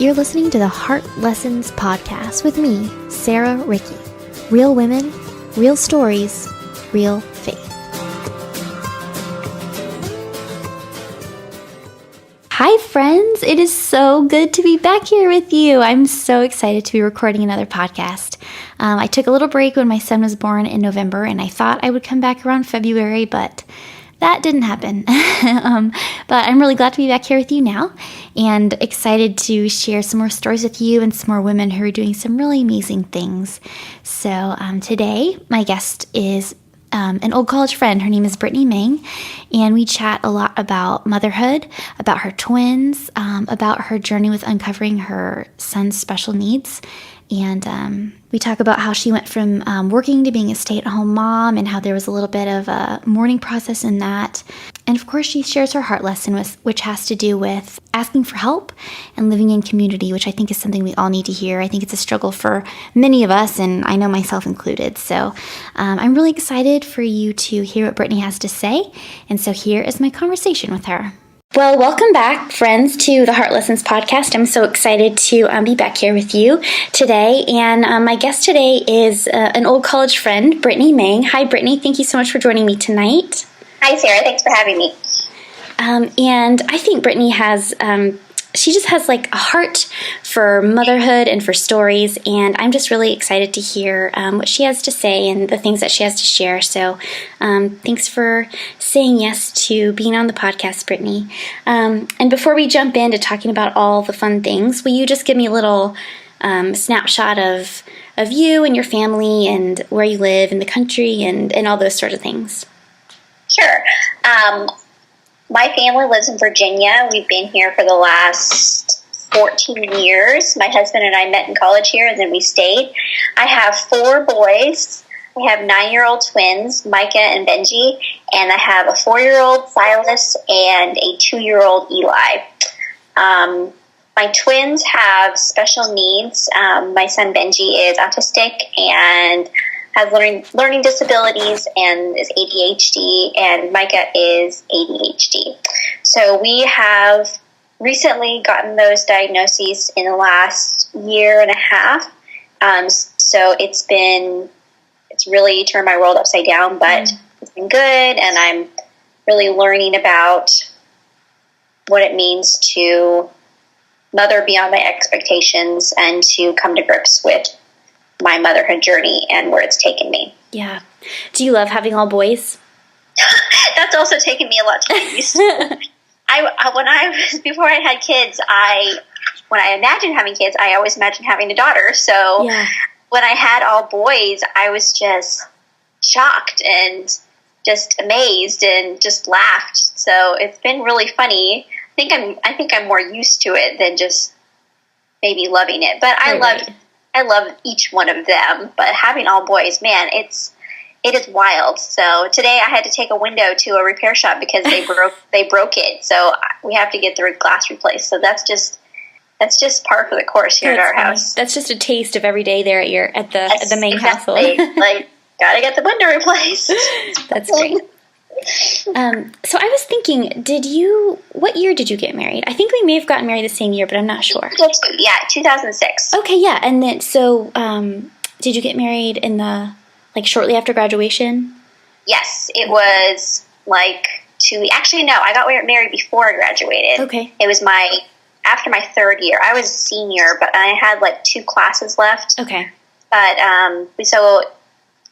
You're listening to the Heart Lessons podcast with me, Sarah Rieke. Real women, real stories, real faith. Hi friends, it is so good to be back here with you. I'm so excited to be recording another podcast. I took a little break when my son was born in November, and I thought I would come back around February, but that didn't happen. But I'm really glad to be back here with you now and excited to share some more stories with you and some more women who are doing some really amazing things. So today, my guest is an old college friend. Her name is Brittany Meng, and we chat a lot about motherhood, about her twins, about her journey with uncovering her son's special needs. And we talk about how she went from working to being a stay-at-home mom and how there was a little bit of a mourning process in that. And of course, she shares her heart lesson, which has to do with asking for help and living in community, which I think is something we all need to hear. I think it's a struggle for many of us, and I know myself included. So I'm really excited for you to hear what Brittany has to say. And so here is my conversation with her. Well, welcome back, friends, to the Heart Lessons podcast. I'm so excited to be back here with you today. And my guest today is an old college friend, Brittany Meng. Hi, Brittany. Thank you so much for joining me tonight. Hi, Sarah. Thanks for having me. And I think Brittany has, she just has like a heart for motherhood and for stories. And I'm just really excited to hear what she has to say and the things that she has to share. So thanks for saying yes to being on the podcast, Brittany. And before we jump into talking about all the fun things, will you just give me a little snapshot of you and your family and where you live in the country and all those sort of things? Sure. My family lives in Virginia. We've been here for the last 14 years. My husband and I met in college here, and then we stayed. I have 4 boys. I have 9-year-old twins, Micah and Benji, and I have a 4-year-old Silas and a 2-year-old Eli. My twins have special needs. My son Benji is autistic and has learning disabilities and is ADHD, and Micah is ADHD. So we have recently gotten those diagnoses in the last year and a half. So it's really turned my world upside down, but it's been good, and I'm really learning about what it means to mother beyond my expectations and to come to grips with my motherhood journey and where it's taken me. Yeah. Do you love having all boys? That's also taken me a lot to get used to. Before I had kids, when I imagined having kids, I always imagined having a daughter. So when I had all boys, I was just shocked and just amazed and just laughed. So it's been really funny. I think I'm more used to it than just maybe loving it. But I love each one of them, but having all boys, man, it is wild. So today I had to take a window to a repair shop because they broke it. So we have to get the glass replaced. So that's just par for the course here at our house. That's just a taste of every day there at the main household. Like, gotta get the window replaced. That's great. So I was thinking, what year did you get married? I think we may have gotten married the same year, but I'm not sure. Yeah, 2006. Okay, yeah. And then, so, did you get married shortly after graduation? Yes, it was like 2 weeks. Actually, no, I got married before I graduated. Okay. It was after my 3rd year. I was a senior, but I had 2 classes left. Okay. But, so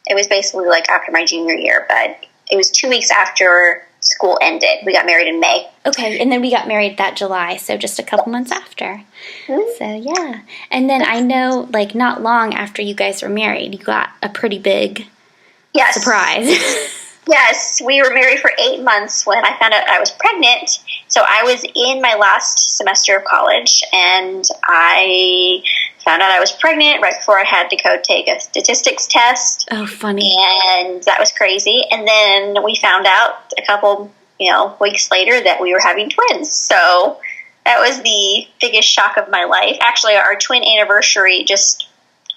it was basically after my junior year, but it was 2 weeks after school ended. We got married in May. Okay, and then we got married that July, so just a couple months after. Mm-hmm. So, yeah. And then I know, not long after you guys were married, you got a pretty big surprise. Yes, we were married for 8 months when I found out I was pregnant. So I was in my last semester of college, and I found out I was pregnant right before I had to go take a statistics test. Oh, funny. And that was crazy. And then we found out a couple, weeks later that we were having twins. So that was the biggest shock of my life. Actually, our twin anniversary just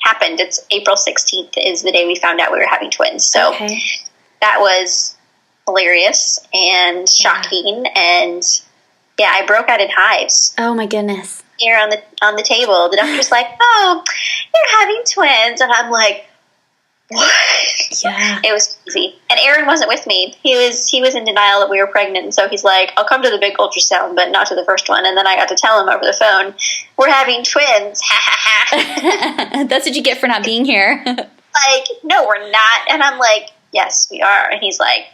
happened. It's April 16th is the day we found out we were having twins. So that was hilarious and shocking. And I broke out in hives. Oh my goodness. here on the table. The doctor's like, "Oh, you're having twins," and I'm like, "What?" Yeah. It was crazy. And Aaron wasn't with me. He was in denial that we were pregnant. And so he's like, "I'll come to the big ultrasound, but not to the first one." And then I got to tell him over the phone, "We're having twins." Ha ha ha. That's what you get for not being here. Like, "No, we're not." And I'm like, "Yes, we are." And he's like,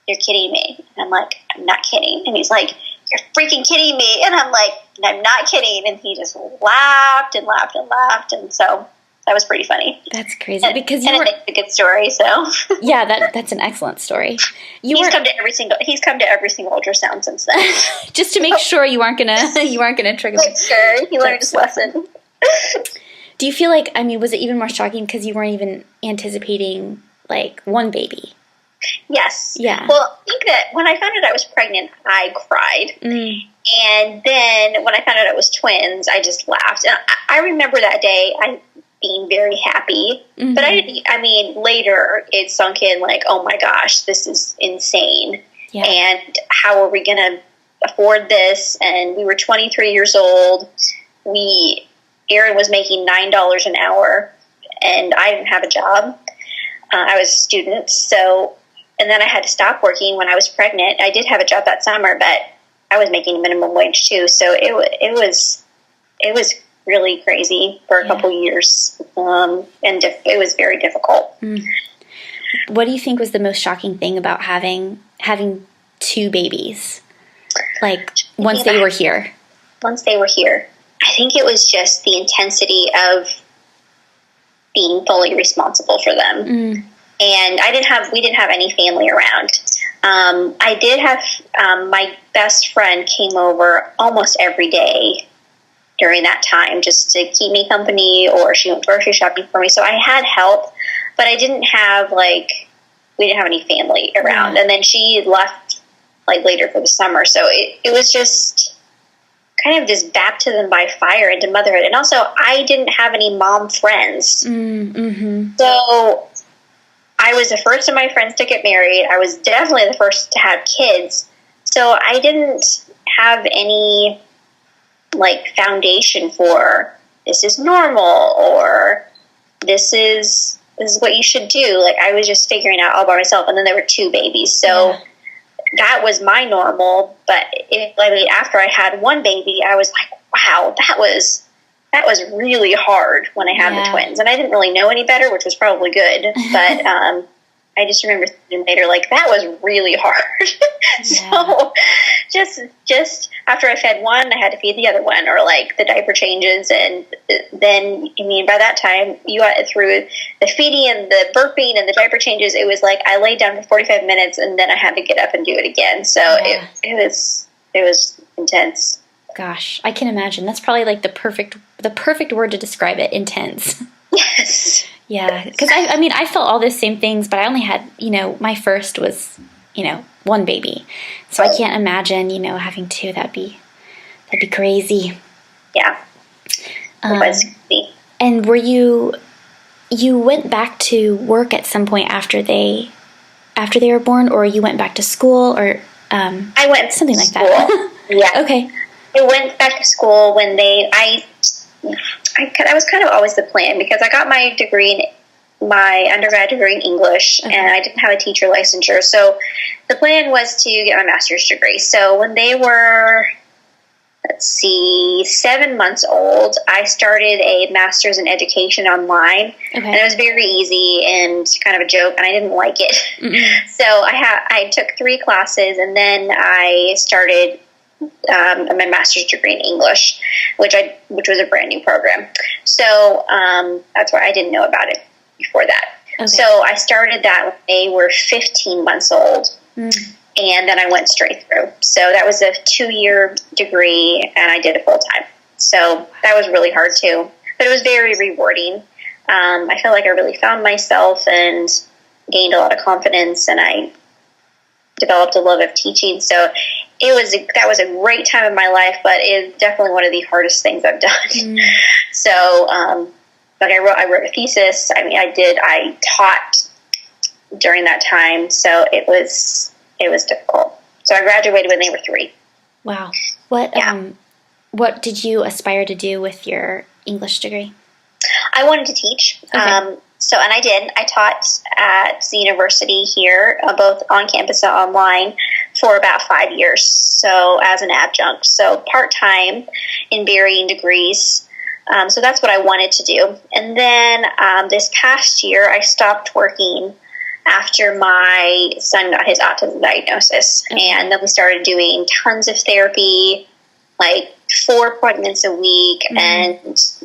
"You're kidding me." And I'm like, "I'm not kidding." And he's like, "You're freaking kidding me." And I'm like, "I'm not kidding." And he just laughed and laughed and laughed. And so that was pretty funny. That's crazy because it makes a good story. So yeah, that's an excellent story. He's come to every single ultrasound since then, just to make sure you aren't gonna trigger. Make sure he learned his lesson. Do you feel like, I mean, was it even more shocking because you weren't even anticipating like one baby? Yes. Yeah. Well, I think that when I found out I was pregnant, I cried. And then when I found out it was twins, I just laughed. And I remember that day being very happy. But I mean, later it sunk in like, oh my gosh, this is insane. Yeah. And how are we going to afford this? And we were 23 years old. Aaron was making $9 an hour, and I didn't have a job. I was a student, and then I had to stop working when I was pregnant. I did have a job that summer, but I was making minimum wage too. So it was really crazy for a couple years, and it was very difficult. What do you think was the most shocking thing about having two babies? Like once they were here. Once they were here, I think it was just the intensity of being fully responsible for them. And we didn't have any family around. I did have, my best friend came over almost every day during that time just to keep me company, or she went grocery shopping for me. So I had help, but I didn't have we didn't have any family around. Yeah. And then she left later for the summer. So it was just kind of this baptism by fire into motherhood. And also I didn't have any mom friends. So I was the first of my friends to get married. I was definitely the first to have kids. So I didn't have any foundation for this is normal or this is what you should do. I was just figuring out all by myself. And then there were two babies. So that was my normal. But after I had one baby, I was like, wow, that was really hard when I had the twins. And I didn't really know any better, which was probably good. But I just remember thinking later, that was really hard. So just after I fed one, I had to feed the other one, or the diaper changes. And then, by that time, you got through the feeding and the burping and the diaper changes. It was I laid down for 45 minutes and then I had to get up and do it again. So it was intense. Gosh, I can imagine. That's probably the perfect word to describe it, intense. Yes. Yeah, because I felt all those same things, but I only had, my first was, one baby. So I can't imagine, having two. That'd be crazy. Yeah. It was crazy. And were you went back to work at some point after they were born, or you went back to school, or I went something like school. That? Yeah. Okay. I went back to school when I was kind of always the plan, because I got my undergrad degree in English, and I didn't have a teacher licensure. So the plan was to get my master's degree. So when they were, 7 months old, I started a master's in education online. And it was very easy and kind of a joke, and I didn't like it. So I took 3 classes, and then I started my master's degree in English, which was a brand new program. So that's why I didn't know about it before that. So I started that when they were 15 months old, and then I went straight through. So that was a 2-year degree, and I did it full time. So that was really hard too, but it was very rewarding. I feel like I really found myself and gained a lot of confidence, and I developed a love of teaching. So that was a great time in my life, but it's definitely one of the hardest things I've done. So, but I wrote a thesis. I taught during that time, so it was difficult. So I graduated when they were 3. Wow. what did you aspire to do with your English degree? I wanted to teach. Okay. And I did. I taught at the university here, both on campus and online, for about 5 years. So as an adjunct, so part-time in varying degrees. So that's what I wanted to do. And then this past year, I stopped working after my son got his autism diagnosis. Okay. And then we started doing tons of therapy, like 4 appointments a week, and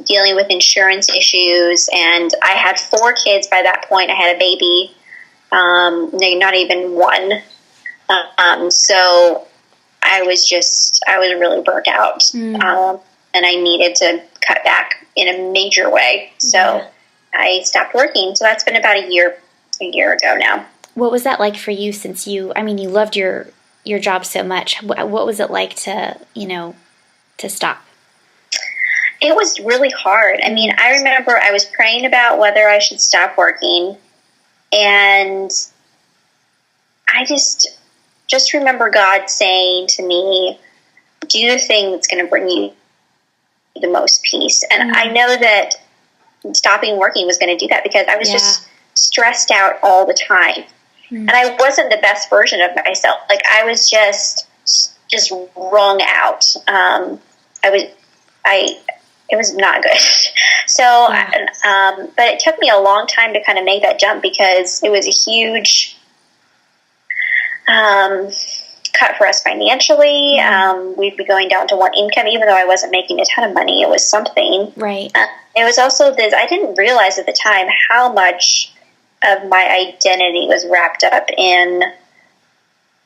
dealing with insurance issues. And I had 4 kids by that point. I had a baby, not even one. So I was really burnt out, and I needed to cut back in a major way. So I stopped working. So that's been about a year ago now. What was that like for you, since you loved your job so much? What was it like to stop? It was really hard. I mean, I remember I was praying about whether I should stop working, and I just remember God saying to me, do the thing that's going to bring you the most peace. And I know that stopping working was going to do that, because I was just stressed out all the time. And I wasn't the best version of myself. Like, I was just wrung out. It was not good. So, but it took me a long time to kind of make that jump, because it was a huge cut for us financially. We'd be going down to one income, even though I wasn't making a ton of money. It was something. Right. It was also this, I didn't realize at the time how much of my identity was wrapped up in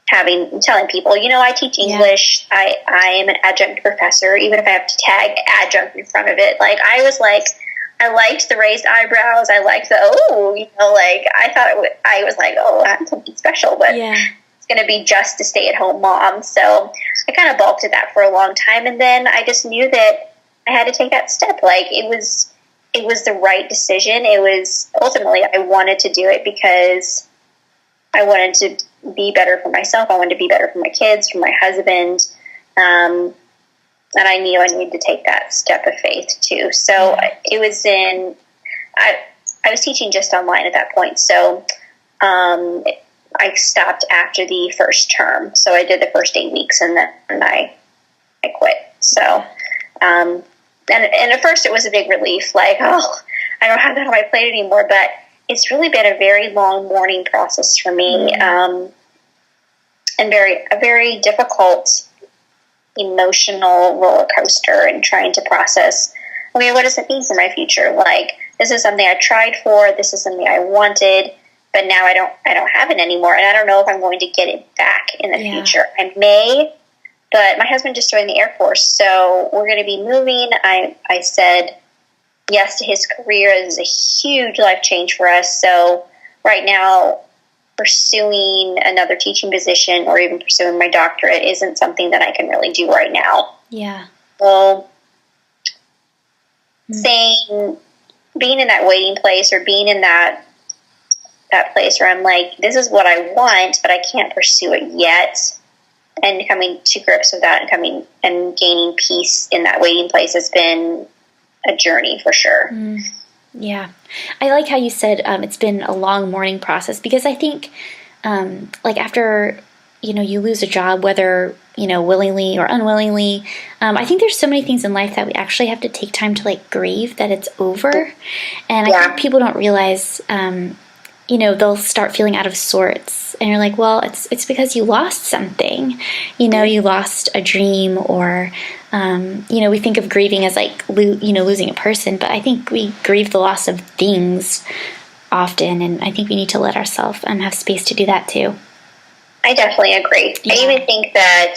telling people, I teach English. I am an adjunct professor, even if I have to tag adjunct in front of it. Like, I was like, I liked the raised eyebrows. I liked I thought I was like, I'm something special, but it's going to be just a stay-at-home mom. So I kind of balked at that for a long time. And then I just knew that I had to take that step. Like, it was the right decision. It was, ultimately, I wanted to do it because I wanted to be better for myself. I wanted to be better for my kids, for my husband. And I knew I needed to take that step of faith too. So it was I was teaching just online at that point. So I stopped after the first term. So I did the first 8 weeks, and then I quit. So, and at first it was a big relief, like, I don't have that on my plate anymore. But it's really been a very long mourning process for me, and a very difficult emotional roller coaster, and trying to process, okay, what does it mean for my future? Like, this is something I tried for, this is something I wanted, but now I don't have it anymore, and I don't know if I'm going to get it back in the future. I may, but my husband just joined the Air Force, so we're going to be moving. I said yes to his career. This is a huge life change for us. So right now, pursuing another teaching position or even pursuing my doctorate isn't something that I can really do right now. Yeah. So being in that waiting place, or being in that place where I'm like, this is what I want, but I can't pursue it yet, and coming to grips with that, and gaining peace in that waiting place has been a journey for sure. Yeah. I like how you said it's been a long mourning process, because I think like after, you lose a job, whether, willingly or unwillingly, I think there's so many things in life that we actually have to take time to like grieve that it's over. And I think people don't realize, they'll start feeling out of sorts, and you're like, well, it's because you lost something, you lost a dream, or, we think of grieving as like, losing a person, but I think we grieve the loss of things often, and I think we need to let ourselves have space to do that too. I definitely agree. Yeah. I even think that,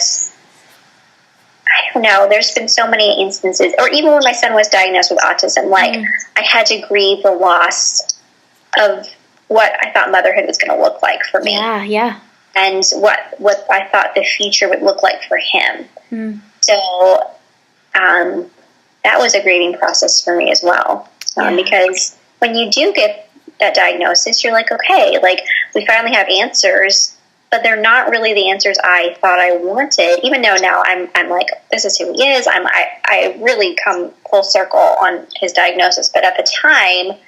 I don't know, there's been so many instances, or even when my son was diagnosed with autism, like I had to grieve the loss of what I thought motherhood was going to look like for me. Yeah. And what I thought the future would look like for him. So that was a grieving process for me as well. Because when you do get that diagnosis, you're like, okay, like, we finally have answers, but they're not really the answers I thought I wanted, even though now I'm like, this is who he is. I really come full circle on his diagnosis, but at the time,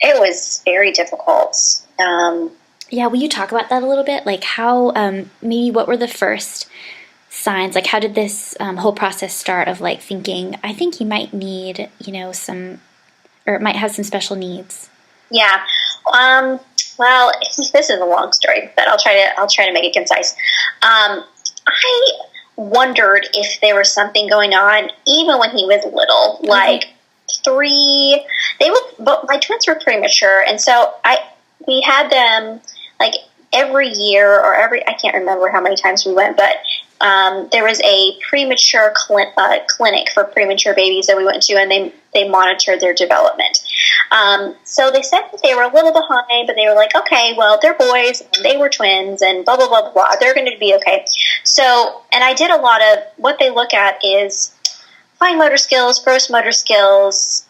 it was very difficult. Yeah, will you talk about that a little bit? Like how, maybe what were the first signs? Like how did this whole process start of like thinking, I think he might need, or might have some special needs? Yeah. Well, this is a long story, but I'll try to make it concise. I wondered if there was something going on, even when he was little, like 3. But my twins were premature, and so we had them like every year or I can't remember how many times we went, but there was a premature clinic for premature babies that we went to, and they monitored their development. So they said that they were a little behind, but they were like, okay, well, they're boys, and they were twins, and blah, blah, blah, blah, blah. They're going to be okay. So, and I did a lot of, what they look at is fine motor skills, gross motor skills,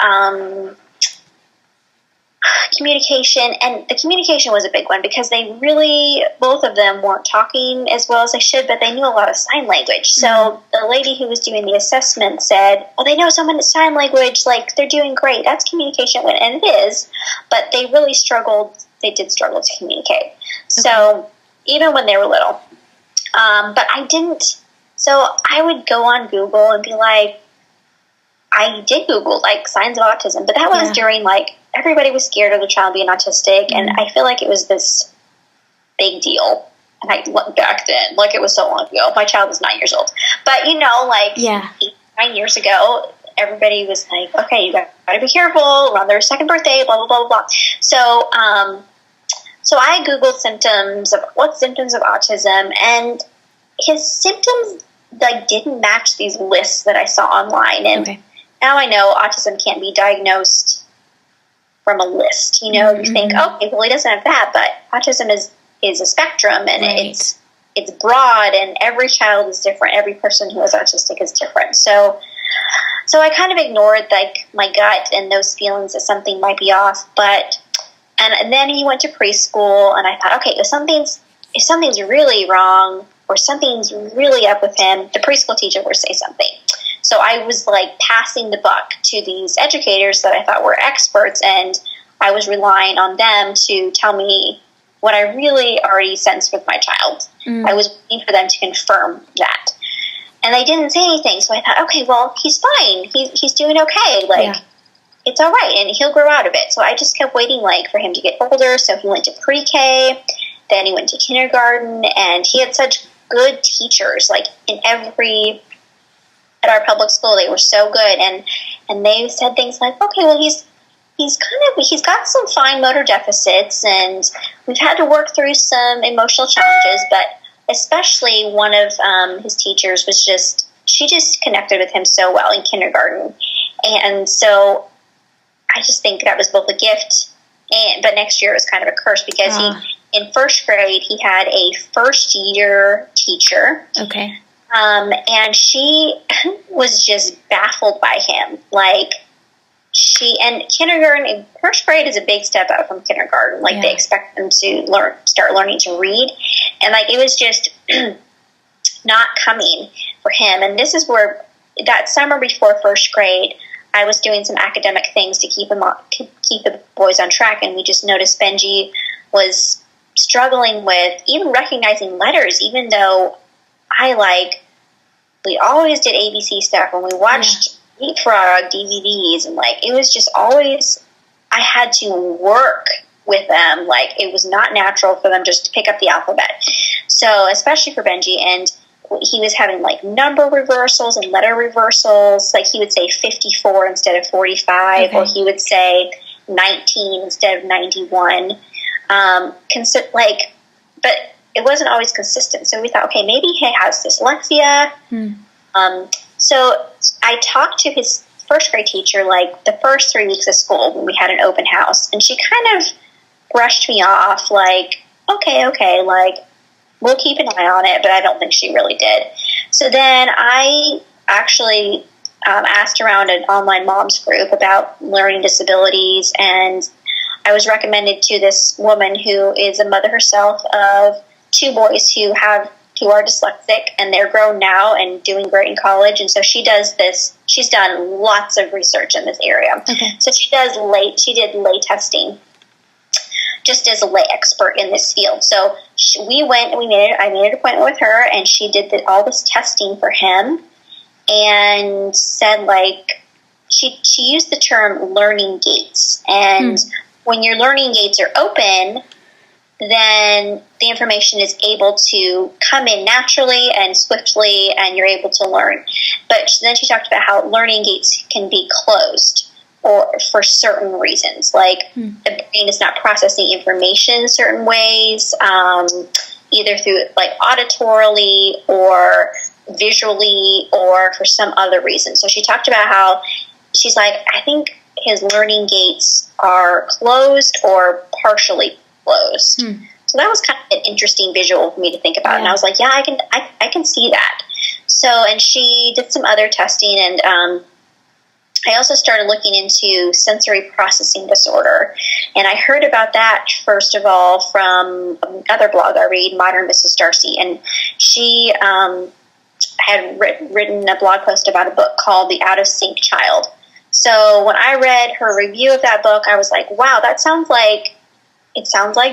communication, and the communication was a big one because they really, both of them weren't talking as well as they should, but they knew a lot of sign language. So the lady who was doing the assessment said, well, they know so much sign language, like they're doing great. That's communication, and it is, but they really struggled. They did struggle to communicate. Okay. So even when they were little, but I didn't, so I would go on Google and be like, I did Google like signs of autism, but that was during like everybody was scared of their child being autistic, and I feel like it was this big deal. And I look back then, like it was so long ago. My child was 9 years old, but 9 years ago, everybody was like, "Okay, you got to be careful around their second birthday." Blah blah blah blah. So, so I Googled symptoms of autism, and his symptoms like didn't match these lists that I saw online, and now I know autism can't be diagnosed from a list. You think, okay, well, he doesn't have that, but autism is a spectrum, and it's broad, and every child is different. Every person who is autistic is different. So I kind of ignored like my gut and those feelings that something might be off. And then he went to preschool, and I thought, okay, if something's really wrong or something's really up with him, the preschool teacher will say something. So I was like passing the buck to these educators that I thought were experts, and I was relying on them to tell me what I really already sensed with my child. I was waiting for them to confirm that. And they didn't say anything, so I thought, okay, well, he's fine. He's doing okay. It's all right, and he'll grow out of it. So I just kept waiting like for him to get older. So he went to pre-K, then he went to kindergarten, and he had such good teachers, like at our public school. They were so good, and they said things like, okay, well, he's got some fine motor deficits, and we've had to work through some emotional challenges, but especially one of his teachers she just connected with him so well in kindergarten. And so I just think that was both a gift, but next year it was kind of a curse because in first grade, he had a first-year teacher. Okay. And she was just baffled by him. Like, kindergarten, first grade is a big step out from kindergarten. Like, they expect them to start learning to read. And, like, it was just not coming for him. And this is where, that summer before first grade, I was doing some academic things to keep the boys on track. And we just noticed Benji was struggling with even recognizing letters, even though we always did ABC stuff when we watched Leapfrog DVDs, and like it was just always I had to work with them. Like it was not natural for them just to pick up the alphabet. So especially for Benji, and he was having like number reversals and letter reversals. Like he would say 54 instead of 45, or he would say 19 instead of 91. But it wasn't always consistent. So we thought, okay, maybe he has dyslexia. So I talked to his first grade teacher like the first 3 weeks of school when we had an open house, and she kind of brushed me off like, okay, like we'll keep an eye on it, but I don't think she really did. So then I actually asked around an online moms group about learning disabilities, and I was recommended to this woman who is a mother herself of two boys who are dyslexic, and they're grown now and doing great in college. And so she does this. She's done lots of research in this area. Okay. So she did lay testing, just as a lay expert in this field. So I made an appointment with her, and she did all this testing for him, and said, like, she used the term learning gates. And when your learning gates are open, then the information is able to come in naturally and swiftly, and you're able to learn. But then she talked about how learning gates can be closed, or for certain reasons, like the brain is not processing information in certain ways, either through like auditorily or visually, or for some other reason. So she talked about how she's like, I think his learning gates are closed or partially closed. So that was kind of an interesting visual for me to think about. Yeah. And I was like, yeah, I can see that. So, and she did some other testing, and I also started looking into sensory processing disorder. And I heard about that, first of all, from another blog I read, Modern Mrs. Darcy. And she had written a blog post about a book called The Out of Sync Child. So when I read her review of that book, I was like, wow, it sounds like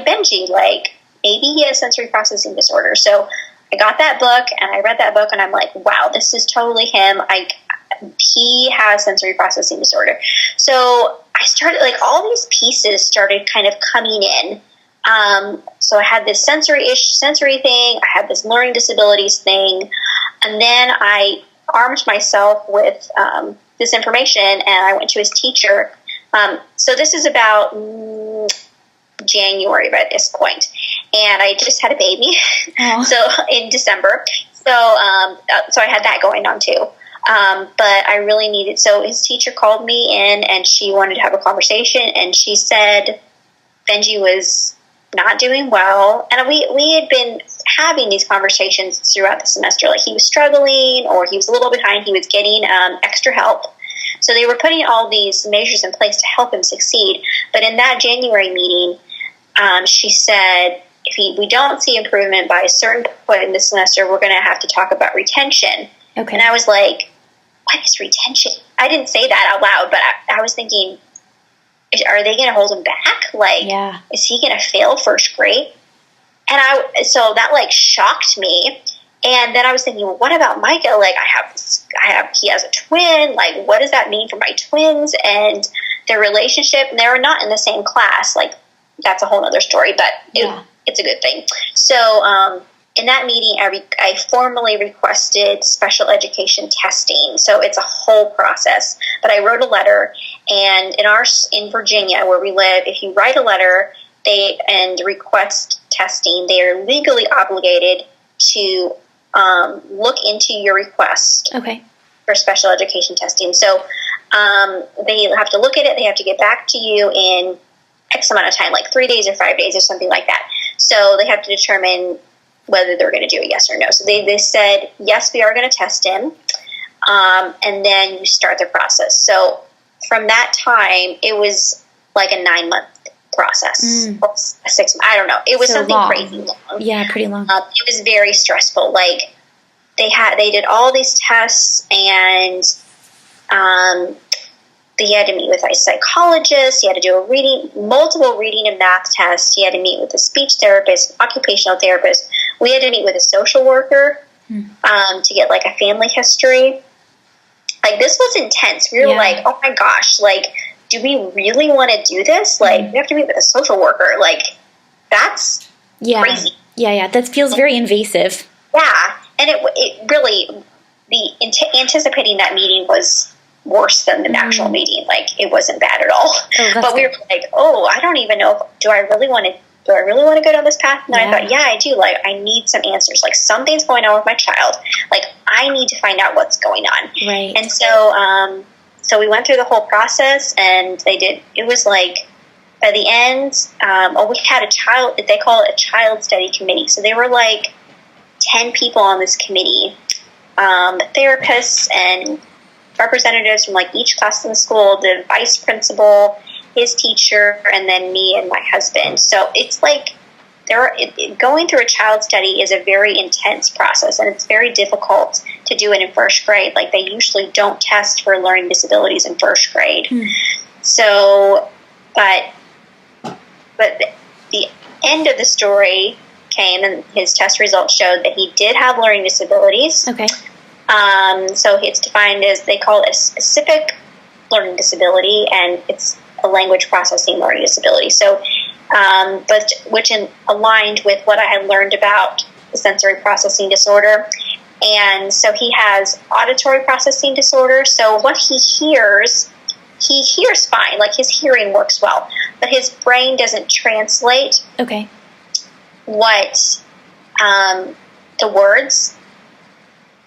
Benji. Like, maybe he has sensory processing disorder. So I got that book, and I read that book, and I'm like, wow, this is totally him. He has sensory processing disorder. So I started, like, all these pieces started kind of coming in. So I had this sensory thing, I had this learning disabilities thing, and then I armed myself with this information, and I went to his teacher. So this is about January by this point, and I just had a baby. So in December. So I had that going on too. But I really needed, so his teacher called me in, and she wanted to have a conversation, and she said Benji was not doing well. And we had been having these conversations throughout the semester, like he was struggling, or he was a little behind, he was getting extra help. So they were putting all these measures in place to help him succeed. But in that January meeting, she said, if we don't see improvement by a certain point in the semester, we're going to have to talk about retention. Okay. And I was like, what is retention? I didn't say that out loud, but I was thinking, are they going to hold him back? Like, is he going to fail first grade? And so that like shocked me. And then I was thinking, well, what about Micah? Like, he has a twin. Like, what does that mean for my twins and their relationship? And they were not in the same class. Like, that's a whole other story, but it's a good thing. So, in that meeting, I formally requested special education testing. So it's a whole process. But I wrote a letter, and in Virginia, where we live, if you write a letter and request testing, they are legally obligated to look into your request for special education testing. So they have to look at it. They have to get back to you in X amount of time, like 3 days or 5 days or something like that. So they have to determine whether they're going to do a yes or no. So they said, yes, we are going to test him. And then you start the process. So from that time, it was like a 9-month process. Or a 6 month, I don't know. It was something long. Crazy long. Yeah, pretty long. It was very stressful. Like, they did all these tests, and he had to meet with a psychologist. He had to do multiple reading and math tests. He had to meet with a speech therapist, occupational therapist. We had to meet with a social worker to get like a family history. Like, this was intense. We were like, oh my gosh, like, do we really want to do this? Like, we have to meet with a social worker. Like, that's crazy. Yeah. That feels very invasive. Yeah. And it really, anticipating that meeting was worse than the actual meeting. Like, it wasn't bad at all. But we were like, I don't even know. Do I really want to go down this path? And then I thought, I do. Like, I need some answers. Like, something's going on with my child. Like, I need to find out what's going on. Right. And so we went through the whole process, and it was like, by the end, we had they call it a child study committee. So there were like 10 people on this committee, therapists and representatives from like each class in the school, the vice principal, his teacher, and then me and my husband. So it's like going through a child study is a very intense process, and it's very difficult to do it in first grade. Like, they usually don't test for learning disabilities in first grade. So, but the end of the story came, and his test results showed that he did have learning disabilities. Okay. So it's defined as, they call it a specific learning disability, and it's a language processing learning disability. So, but which aligned with what I had learned about the sensory processing disorder. And so he has auditory processing disorder. So what he hears fine. Like, his hearing works well, but his brain doesn't translate what the words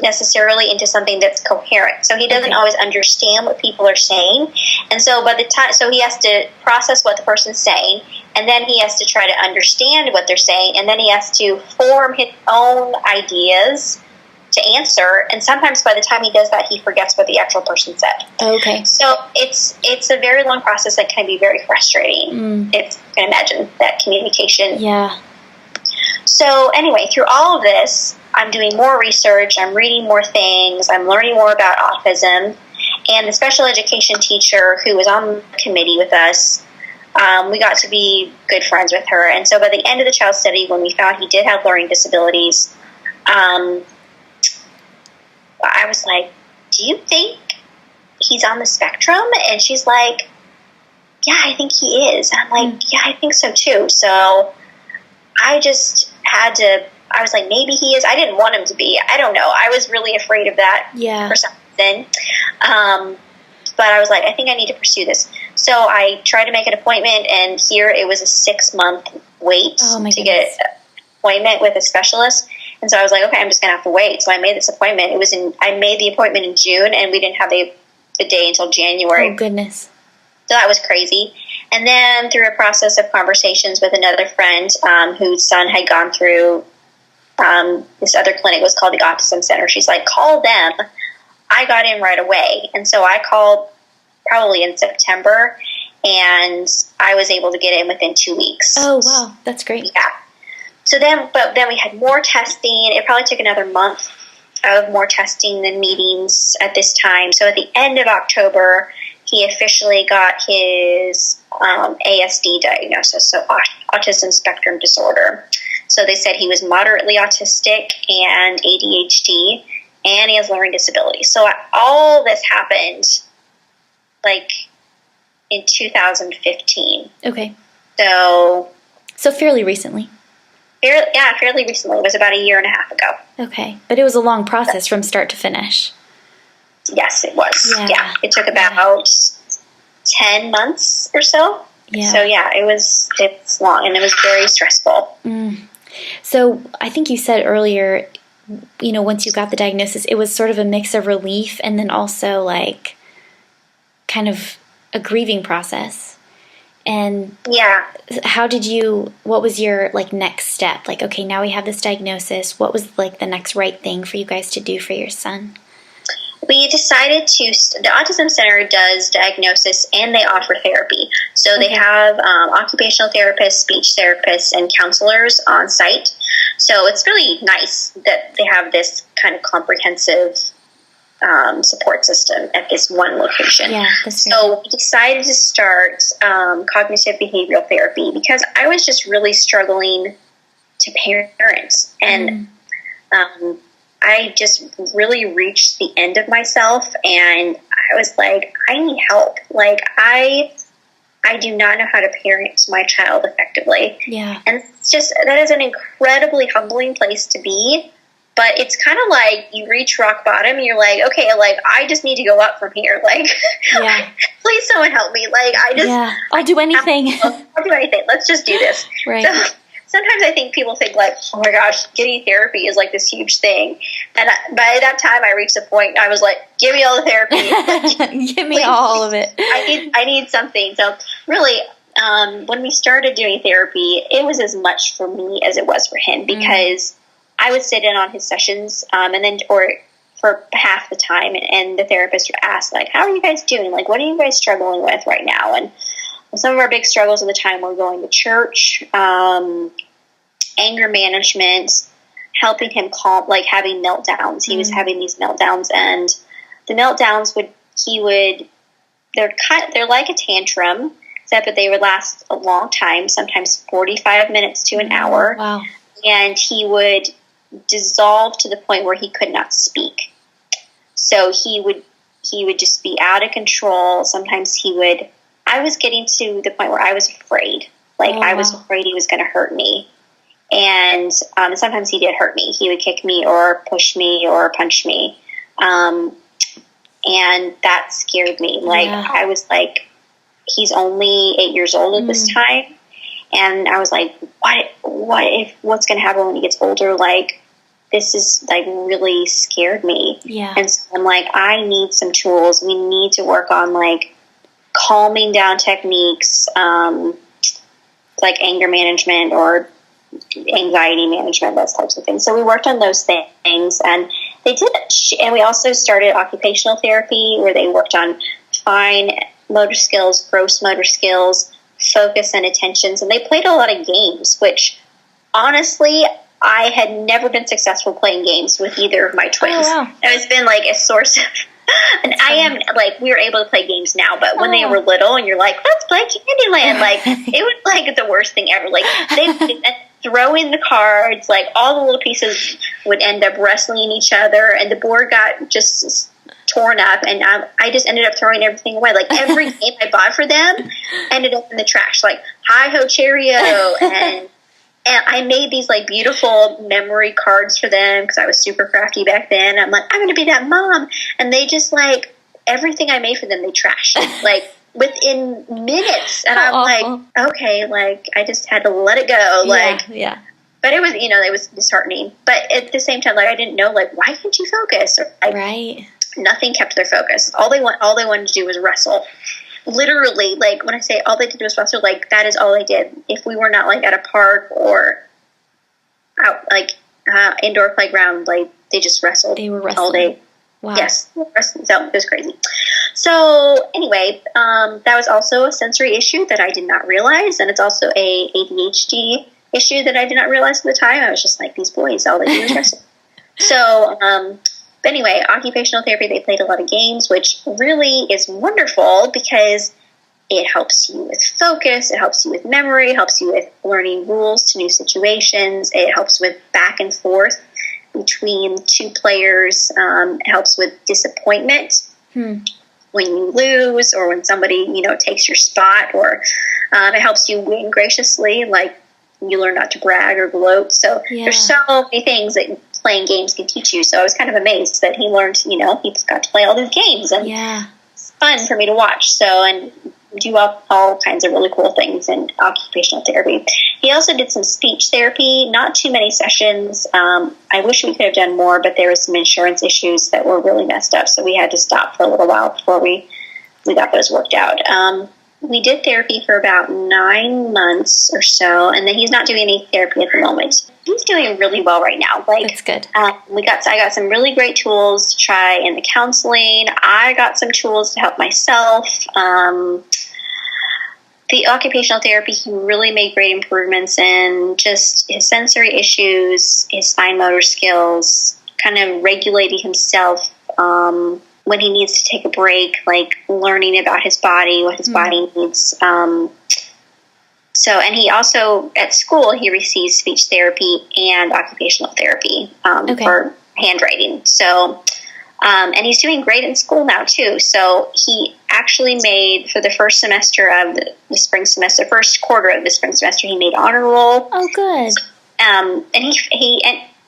necessarily into something that's coherent. So he doesn't always understand what people are saying. And so so he has to process what the person's saying, and then he has to try to understand what they're saying, and then he has to form his own ideas to answer. And sometimes by the time he does that, he forgets what the actual person said. Okay. So it's a very long process that can be very frustrating. If you can imagine that communication. Yeah. So anyway, through all of this, I'm doing more research, I'm reading more things, I'm learning more about autism, and the special education teacher who was on the committee with us, we got to be good friends with her. And so by the end of the child study, when we found he did have learning disabilities, I was like, do you think he's on the spectrum? And she's like, yeah, I think he is. I'm like, yeah, I think so too. So I just I was like, maybe he is. I didn't want him to be. I don't know. I was really afraid of that for some reason. But I was like, I think I need to pursue this. So I tried to make an appointment, and here it was a 6-month wait to get an appointment with a specialist. And so I was like, okay, I'm just going to have to wait. So I made this appointment. I made the appointment in June, and we didn't have the day until January. Oh, goodness. So that was crazy. And then through a process of conversations with another friend whose son had gone through this other clinic, was called the Autism Center. She's like, call them. I got in right away. And so I called probably in September, and I was able to get in within 2 weeks. Oh, wow. That's great. Yeah. So then we had more testing. It probably took another month of more testing and meetings at this time. So at the end of October, he officially got his ASD diagnosis, so autism spectrum disorder. So they said he was moderately autistic and ADHD, and he has learning disabilities. So all this happened like in 2015. Okay. So fairly recently. Fairly recently. It was about a year and a half ago. Okay. But it was a long process from start to finish. Yes, it was. Yeah. It took about 10 months or so. Yeah. So it's long, and it was very stressful. So I think you said earlier, once you got the diagnosis, it was sort of a mix of relief and then also like kind of a grieving process. And what was your like next step? Like, okay, now we have this diagnosis. What was like the next right thing for you guys to do for your son? We decided the Autism Center does diagnosis, and they offer therapy. So they have occupational therapists, speech therapists, and counselors on site. So it's really nice that they have this kind of comprehensive support system at this one location. Yeah, that's right. So we decided to start cognitive behavioral therapy because I was just really struggling to parent. And I just really reached the end of myself, and I was like, I need help. Like, I do not know how to parent my child effectively. Yeah. And that is an incredibly humbling place to be, but it's kind of like you reach rock bottom and you're like, okay, like, I just need to go up from here. Like, please someone help me. Like, I'll do anything. I'll do anything. Let's just do this. Right. So, sometimes I think people think like, oh my gosh, getting therapy is like this huge thing. And by that time I reached a point, I was like, give me all the therapy. Give me all of it. I need something. So really, when we started doing therapy, it was as much for me as it was for him, because I would sit in on his sessions or for half the time, and the therapist would ask, like, how are you guys doing? Like, what are you guys struggling with right now? And some of our big struggles at the time were going to church, anger management, helping him calm, like having meltdowns. He was having these meltdowns, and the meltdowns they're like a tantrum, except that they would last a long time, sometimes 45 minutes to an hour. Wow. And he would dissolve to the point where he could not speak. So he would just be out of control. Sometimes I was getting to the point where I was afraid. Like, I was afraid he was going to hurt me. And sometimes he did hurt me. He would kick me or push me or punch me. And that scared me. Like, I was like, he's only 8 years old at this time. And I was like, what's going to happen when he gets older? Like, this is like really scared me. Yeah. And so I'm like, I need some tools. We need to work on like calming down techniques, like anger management or anxiety management, those types of things. So we worked on those things, and they did. And we also started occupational therapy, where they worked on fine motor skills, gross motor skills, focus and attentions. And they played a lot of games, which honestly, I had never been successful playing games with either of my twins. Oh, wow. It's been like a source of, and I am like, we are able to play games now, but when they were little and you're like, let's play Candyland, like it was like the worst thing ever. Like they throw in the cards, like all the little pieces would end up wrestling each other, and the board got just torn up, and I just ended up throwing everything away. Like every game I bought for them ended up in the trash, like Hi Ho Cheerio, and I made these like beautiful memory cards for them because I was super crafty back then. I'm like, I'm going to be that mom. And they just like, everything I made for them, they trashed like within minutes. And I'm like, okay, like I just had to let it go. Like, yeah. But it was, it was disheartening. But at the same time, like I didn't know, like, why can't you focus? Or, like, right. Nothing kept their focus. All they wanted to do was wrestle. Literally, like, when I say all they did was wrestle, like, that is all they did. If we were not, like, at a park or out, like, indoor playground, like, they just wrestled. They were wrestling. All day. Wow. Yes. So it was crazy. So, anyway, that was also a sensory issue that I did not realize, and it's also a ADHD issue that I did not realize at the time. I was just like, these boys, all they do is wrestle. So, but anyway, occupational therapy, they played a lot of games, which really is wonderful because it helps you with focus, it helps you with memory, it helps you with learning rules to new situations, it helps with back and forth between two players, it helps with disappointment when you lose or when somebody, takes your spot, or it helps you win graciously, like you learn not to brag or gloat. So there's so many things that playing games can teach you. So I was kind of amazed that he learned, he got to play all these games, and it's fun for me to watch. So, and do all kinds of really cool things in occupational therapy. He also did some speech therapy, not too many sessions. I wish we could have done more, but there was some insurance issues that were really messed up. So we had to stop for a little while before we got those worked out. We did therapy for about 9 months or so, and then he's not doing any therapy at the moment. He's doing really well right now. Like, that's good. I got some really great tools to try in the counseling. I got some tools to help myself. The occupational therapy, he really made great improvements in just his sensory issues, his fine motor skills, kind of regulating himself when he needs to take a break, like learning about his body, what his body needs. And he also, at school, he receives speech therapy and occupational therapy for handwriting. So, and he's doing great in school now, too. So he actually made, for the first semester of the spring semester, first quarter of the spring semester, he made honor roll. Oh, good. And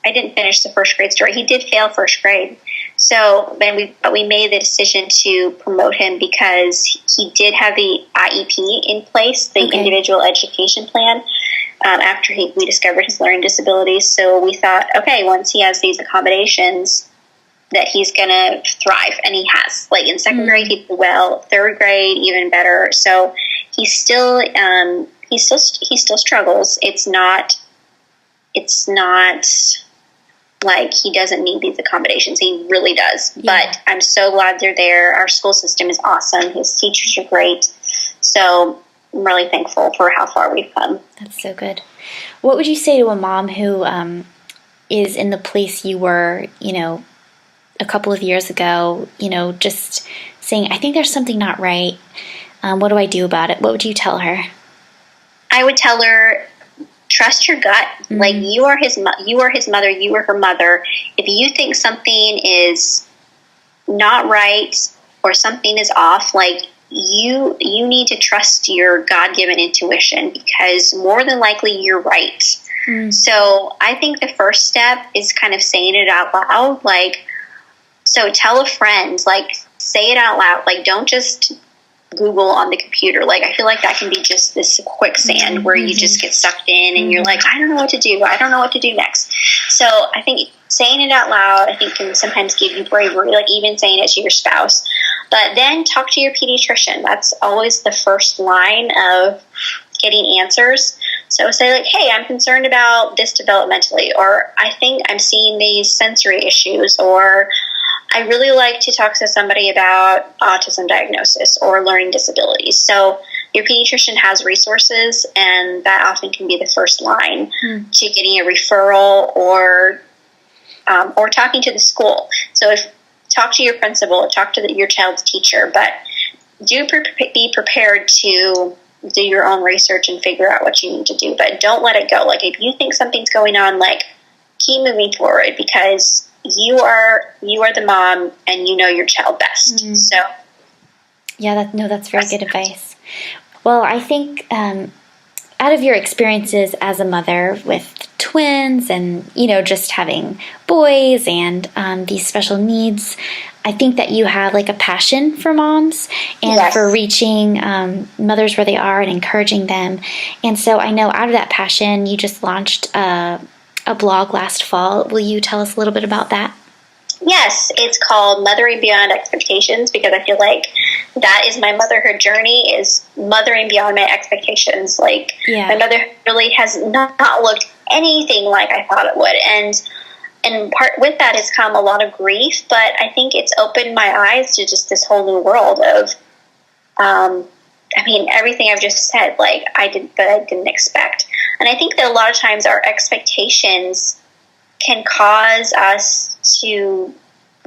I didn't finish the first grade story. He did fail first grade. So then we made the decision to promote him because he did have the IEP in place, the individual education plan, after we discovered his learning disabilities. So we thought, okay, once he has these accommodations, that he's going to thrive. And he has. Like in second grade, he did well. Third grade, even better. So he still struggles. It's not like he doesn't need these accommodations. He really does. Yeah. But I'm so glad they're there. Our school system is awesome. His teachers are great. So I'm really thankful for how far we've come. That's so good. What would you say to a mom who is in the place you were, a couple of years ago, just saying, I think there's something not right. What do I do about it? What would you tell her? I would tell her, trust your gut. Mm-hmm. Like, you are his mother, you are her mother. If you think something is not right or something is off, like, you need to trust your God-given intuition, because more than likely you're right. Mm. So I think the first step is kind of saying it out loud. Like, so tell a friend, like, say it out loud. Like, don't just Google on the computer. Like, I feel like that can be just this quicksand where you just get sucked in and you're like, I don't know what to do. I don't know what to do next. So I think saying it out loud, I think, can sometimes give you bravery, like even saying it to your spouse. But then talk to your pediatrician. That's always the first line of getting answers. So say, like, hey, I'm concerned about this developmentally, or I think I'm seeing these sensory issues, or I really like to talk to somebody about autism diagnosis or learning disabilities. So your pediatrician has resources, and that often can be the first line to getting a referral or talking to the school. So talk to your principal, talk to your child's teacher, but be prepared to do your own research and figure out what you need to do. But don't let it go. Like, if you think something's going on, like, keep moving forward, because you are the mom and you know your child best. So yeah, that's very good advice. Well, I think out of your experiences as a mother with twins and just having boys and these special needs, I think that you have like a passion for moms and for reaching mothers where they are and encouraging them. And so I know out of that passion, you just launched a blog last fall. Will you tell us a little bit about that? Yes, it's called Mothering Beyond Expectations, because I feel like that is my motherhood journey, is mothering beyond my expectations. Like, my motherhood really has not looked anything like I thought it would. And part with that has come a lot of grief, but I think it's opened my eyes to just this whole new world of, everything I've just said, like, I didn't expect. And I think that a lot of times our expectations can cause us to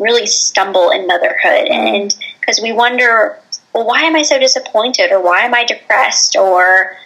really stumble in motherhood. And because we wonder, well, why am I so disappointed? Or why am I depressed? Or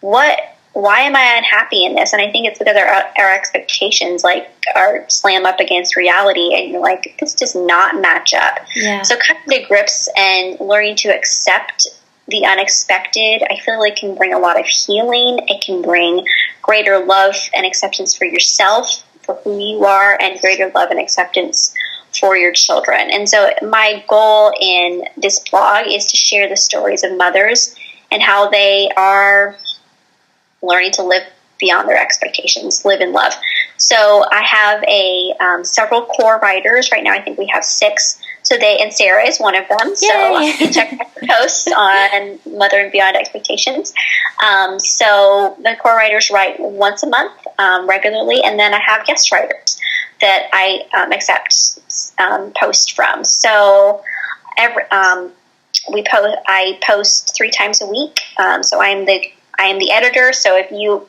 why am I unhappy in this? And I think it's because our expectations, like, are slam up against reality, and you're like, this does not match up. Yeah. So coming to grips and learning to accept the unexpected, I feel like, can bring a lot of healing. It can bring greater love and acceptance for yourself, for who you are, and greater love and acceptance for your children. And so my goal in this blog is to share the stories of mothers and how they are learning to live beyond their expectations, live in love. So I have several core writers. Right now I think we have 6. And Sarah is one of them. Yay. So you can check out the posts on Mothering Beyond Expectations. So the core writers write once a month regularly, and then I have guest writers that I accept post from. So I post 3 times a week. So I am the editor. So if you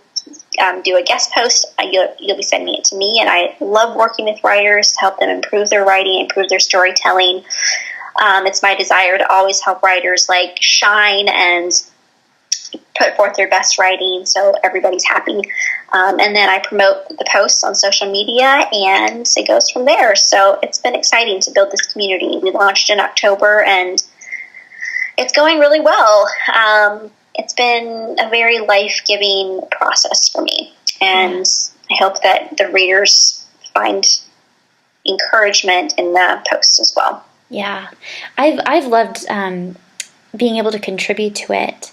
do a guest post, you'll be sending it to me, and I love working with writers to help them improve their writing, improve their storytelling. It's my desire to always help writers, like, shine and put forth their best writing so everybody's happy. And then I promote the posts on social media, and it goes from there. So it's been exciting to build this community. We launched in October, and it's going really well. It's been a very life-giving process for me, and I hope that the readers find encouragement in the posts as well. Yeah, I've loved being able to contribute to it.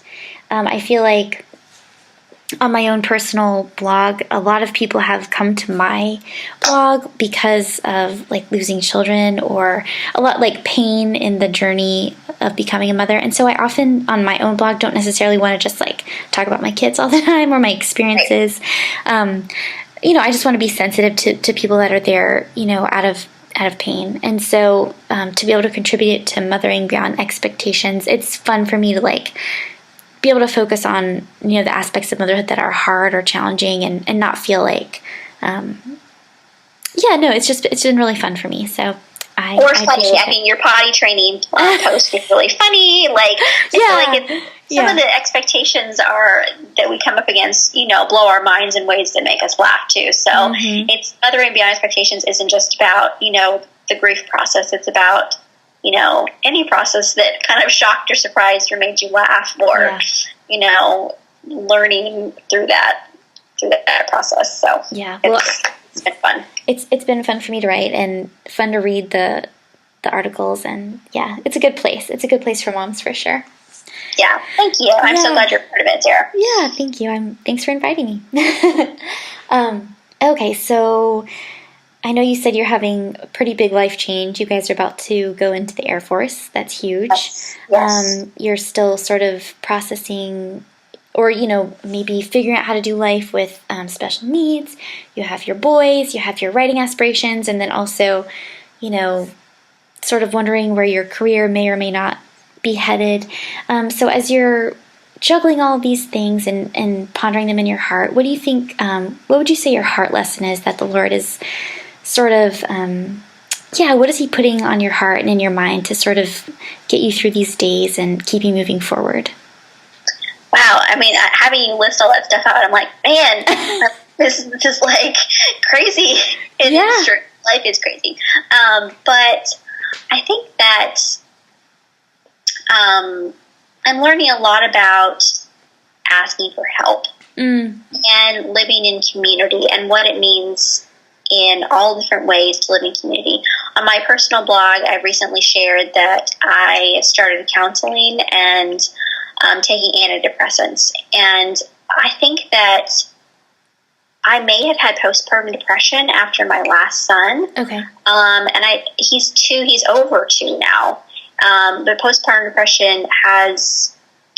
I feel like on my own personal blog, a lot of people have come to my blog because of, like, losing children, or a lot, like, pain in the journey of becoming a mother. And so I often on my own blog don't necessarily want to just, like, talk about my kids all the time or my experiences. I just want to be sensitive to people that are there, out of pain. And so to be able to contribute to Mothering Beyond Expectations, it's fun for me to, like, be able to focus on, the aspects of motherhood that are hard or challenging and not feel like, it's been really fun for me. So I funny. I mean, your potty training post is really funny. Like, some of the expectations that we come up against, blow our minds in ways that make us laugh too. So it's Mothering Beyond Expectations isn't just about, the grief process. It's about, any process that kind of shocked or surprised or made you laugh or, learning through that process. So it's been fun. It's been fun for me to write and fun to read the articles, and it's a good place. It's a good place for moms for sure. Yeah, thank you. I'm so glad you're part of it, Sarah. Yeah, thank you. Thanks for inviting me. Okay, so I know you said you're having a pretty big life change. You guys are about to go into the Air Force. That's huge. Yes. You're still sort of processing or, maybe figuring out how to do life with special needs. You have your boys, you have your writing aspirations, and then also, sort of wondering where your career may or may not be headed. So as you're juggling all of these things and pondering them in your heart, what do you think, what would you say your heart lesson is that the Lord is sort of, what is he putting on your heart and in your mind to sort of get you through these days and keep you moving forward? Wow, I mean, having you list all that stuff out, I'm like, man, this is just like crazy. It's true. Life is crazy. But I think that I'm learning a lot about asking for help and living in community and what it means in all different ways to live in community. On my personal blog, I recently shared that I started counseling and taking antidepressants. And I think that I may have had postpartum depression after my last son. Okay. And he's over 2 now. But postpartum depression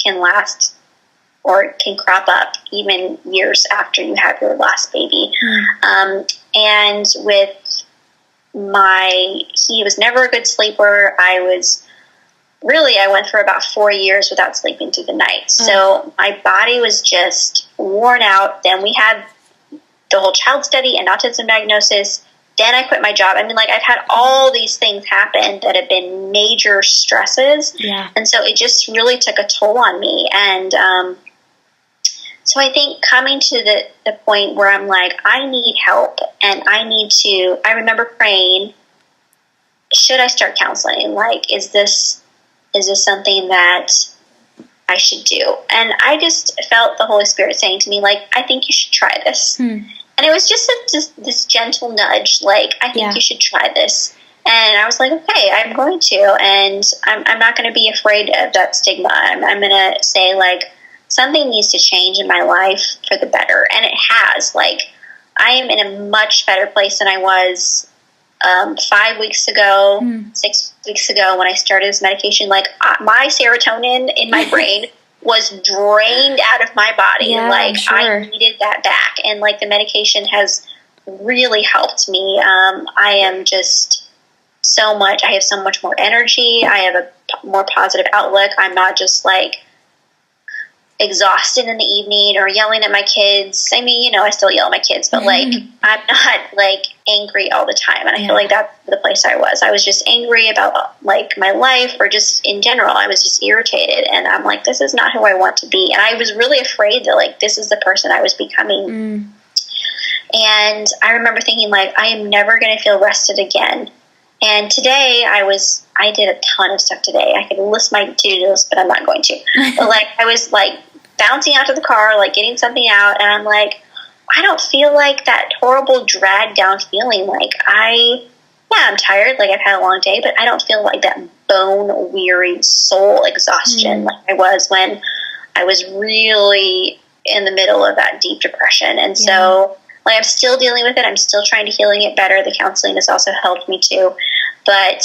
can last or can crop up even years after you have your last baby. And with he was never a good sleeper. I went for about 4 years without sleeping through the night. So my body was just worn out. Then we had the whole child study and autism diagnosis. Then I quit my job. I mean, I've had all these things happen that have been major stresses. Yeah. And so it just really took a toll on me. And so I think coming to the point where I'm like, I need help and I remember praying, should I start counseling? Is this something that I should do? And I just felt the Holy Spirit saying to me, I think you should try this. And it was just this gentle nudge, I think you should try this. And I was like, okay, I'm going to. And I'm not going to be afraid of that stigma. I'm going to say, something needs to change in my life for the better. And it has. I am in a much better place than I was 5 weeks ago, 6 weeks ago when I started this medication. My serotonin in my brain was drained out of my body. I needed that back. And the medication has really helped me. I have so much more energy. I have a more positive outlook. I'm not just exhausted in the evening or yelling at my kids. I mean, I still yell at my kids, but I'm not angry all the time. And I feel like that's the place I was. I was just angry about my life or just in general. I was just irritated. And I'm like, this is not who I want to be. And I was really afraid that this is the person I was becoming. And I remember thinking I am never going to feel rested again. And today I did a ton of stuff today. I could list my to-do list, but I'm not going to. But I was bouncing out to the car, getting something out, and I'm like, I don't feel that horrible dragged down feeling. I'm tired, I've had a long day, but I don't feel that bone weary soul exhaustion like I was when I was really in the middle of that deep depression. And so I'm still dealing with it. I'm still trying to healing it better. The counseling has also helped me too. But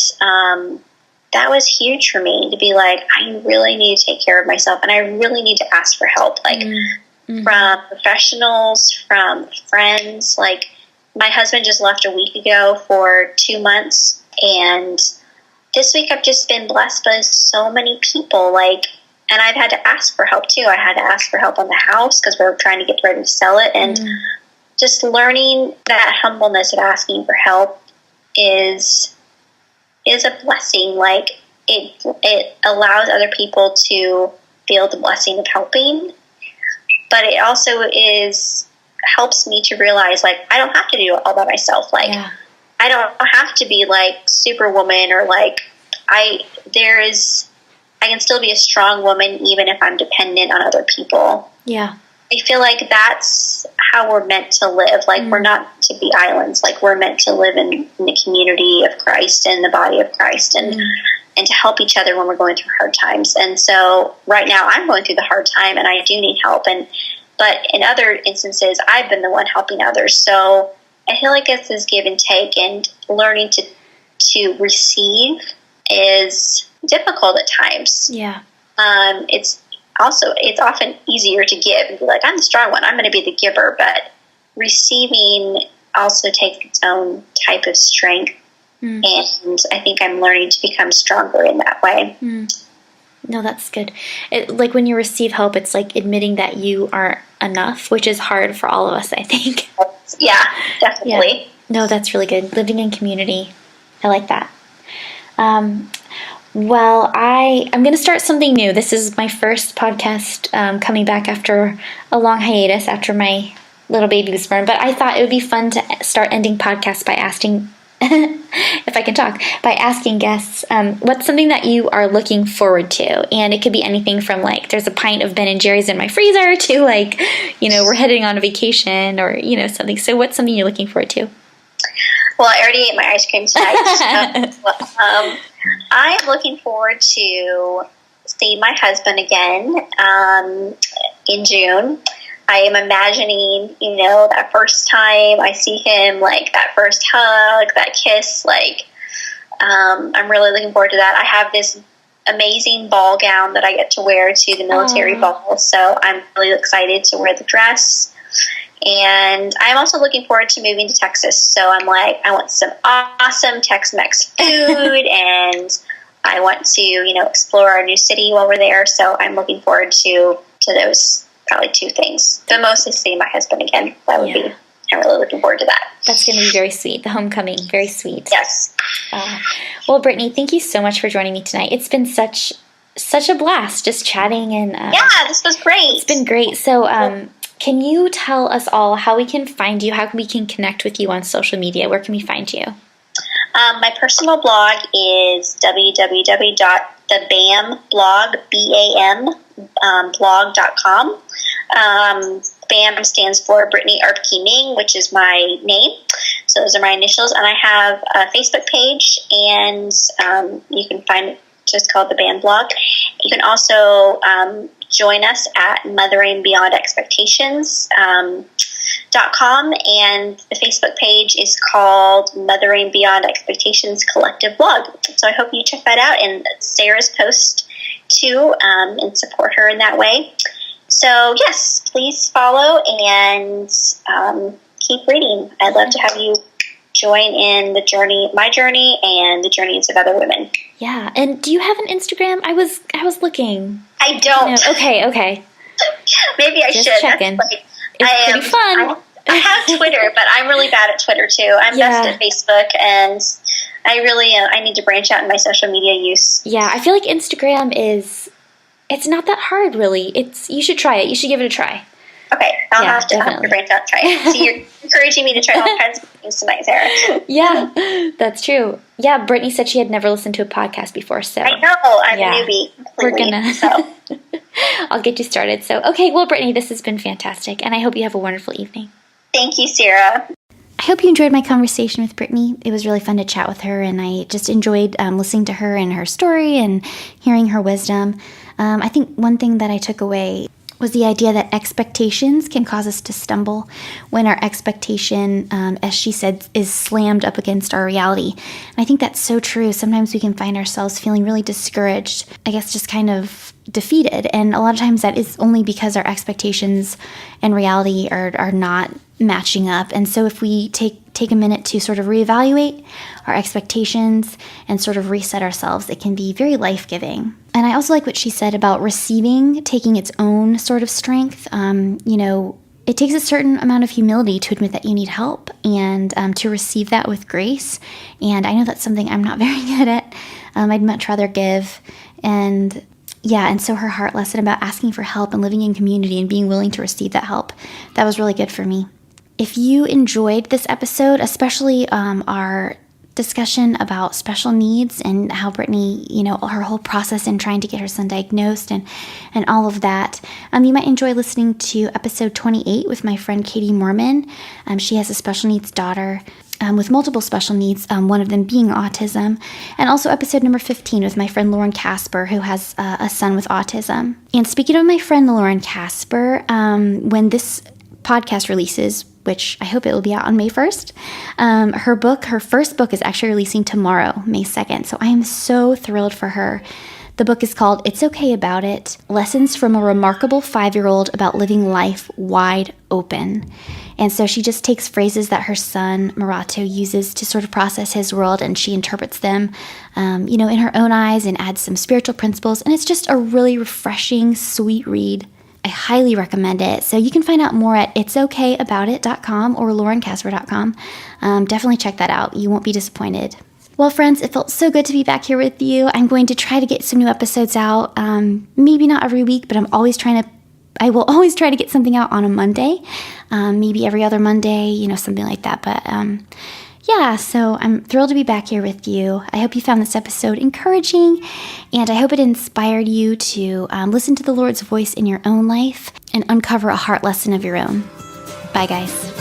that was huge for me to be I really need to take care of myself, and I really need to ask for help, from professionals, from friends. My husband just left a week ago for 2 months, and this week I've just been blessed by so many people, And I've had to ask for help too. I had to ask for help on the house because we were trying to get ready to sell it. And just learning that humbleness of asking for help is a blessing. Like it allows other people to feel the blessing of helping, but it also helps me to realize, like, I don't have to do it all by myself. Like, I don't have to be like Superwoman, or like I can still be a strong woman even if I'm dependent on other people. Yeah. I feel like that's how we're meant to live. Like, we're not to be islands. Like, we're meant to live in the community of Christ and the body of Christ, and to help each other when we're going through hard times. And so right now I'm going through the hard time and I do need help. But in other instances, I've been the one helping others. So I feel like it's this give and take, and learning to receive is difficult at times. Yeah. It's often easier to give and be like, I'm the strong one, I'm going to be the giver. But receiving also takes its own type of strength. And I think I'm learning to become stronger in that way. No, that's good. Like, when you receive help, it's like admitting that you aren't enough, which is hard for all of us, I think. Yeah, definitely. Yeah. No, that's really good. Living in community. I like that. Well, I'm going to start something new. This is my first podcast coming back after a long hiatus after my little baby was born. But I thought it would be fun to start ending podcasts by asking, if I can talk, by asking guests, what's something that you are looking forward to? And it could be anything from, like, there's a pint of Ben & Jerry's in my freezer to, like, we're heading on a vacation, or, something. So what's something you're looking forward to? Well, I already ate my ice cream tonight. I'm looking forward to seeing my husband again in June. I am imagining, that first time I see him, like that first hug, that kiss, like, I'm really looking forward to that. I have this amazing ball gown that I get to wear to the military ball, so I'm really excited to wear the dress. And I'm also looking forward to moving to Texas. So I'm like, I want some awesome Tex-Mex food, and I want to, explore our new city while we're there. So I'm looking forward to those probably two things. But mostly seeing my husband again. That would be, I'm really looking forward to that. That's going to be very sweet. The homecoming, very sweet. Yes. Well, Brittany, thank you so much for joining me tonight. It's been such a blast just chatting. And this was great. It's been great. So can you tell us all how we can find you, how we can connect with you on social media? Where can we find you? My personal blog is www.thebamblog.com. BAM stands for Brittany Meng, which is my name. So those are my initials. And I have a Facebook page, and you can find it just called the BAM blog. You can also join us at motheringbeyondexpectations.com, and the Facebook page is called Mothering Beyond Expectations Collective Blog. So I hope you check that out, and Sarah's post too, and support her in that way. So yes, please follow and keep reading. I'd love to have you join in the journey, my journey, and the journeys of other women. Yeah. And do you have an Instagram? I was looking. I don't. Okay. Maybe I just should. Checking. It's pretty fun. I have Twitter, but I'm really bad at Twitter too. I'm best at Facebook, and I really I need to branch out in my social media use. Yeah, I feel like Instagram it's not that hard, really. You should try it. You should give it a try. Okay, I'll have to branch out and try it. So you're encouraging me to try all kinds of things tonight, Sarah. Yeah, that's true. Yeah, Brittany said she had never listened to a podcast before, so. I know, I'm a newbie. I'll get you started. So, okay, well, Brittany, this has been fantastic, and I hope you have a wonderful evening. Thank you, Sarah. I hope you enjoyed my conversation with Brittany. It was really fun to chat with her, and I just enjoyed listening to her and her story and hearing her wisdom. I think one thing that I took away was the idea that expectations can cause us to stumble when our expectation, as she said, is slammed up against our reality. And I think that's so true. Sometimes we can find ourselves feeling really discouraged, I guess just kind of defeated. And a lot of times that is only because our expectations and reality are not matching up. And so if we take take a minute to sort of reevaluate our expectations and sort of reset ourselves, it can be very life-giving. And I also like what she said about receiving taking its own sort of strength. It takes a certain amount of humility to admit that you need help and to receive that with grace. And I know that's something I'm not very good at. I'd much rather give. And so her heart lesson about asking for help and living in community and being willing to receive that help, that was really good for me. If you enjoyed this episode, especially our discussion about special needs and how Brittany, her whole process in trying to get her son diagnosed and all of that, you might enjoy listening to episode 28 with my friend Katie Mormon. She has a special needs daughter with multiple special needs, one of them being autism, and also episode number 15 with my friend Lauren Casper, who has a son with autism. And speaking of my friend Lauren Casper, when this podcast releases, which I hope it will be out on May 1st. Her first book is actually releasing tomorrow, May 2nd. So I am so thrilled for her. The book is called It's Okay About It, Lessons from a Remarkable 5-Year-Old About Living Life Wide Open. And so she just takes phrases that her son, Marato, uses to sort of process his world, and she interprets them, in her own eyes and adds some spiritual principles. And it's just a really refreshing, sweet read. I highly recommend it. So you can find out more at itsokayaboutit.com or laurencasper.com. Definitely check that out. You won't be disappointed. Well, friends, it felt so good to be back here with you. I'm going to try to get some new episodes out. Maybe not every week, but I will always try to get something out on a Monday. Maybe every other Monday, something like that. But so I'm thrilled to be back here with you. I hope you found this episode encouraging, and I hope it inspired you to listen to the Lord's voice in your own life and uncover a heart lesson of your own. Bye, guys.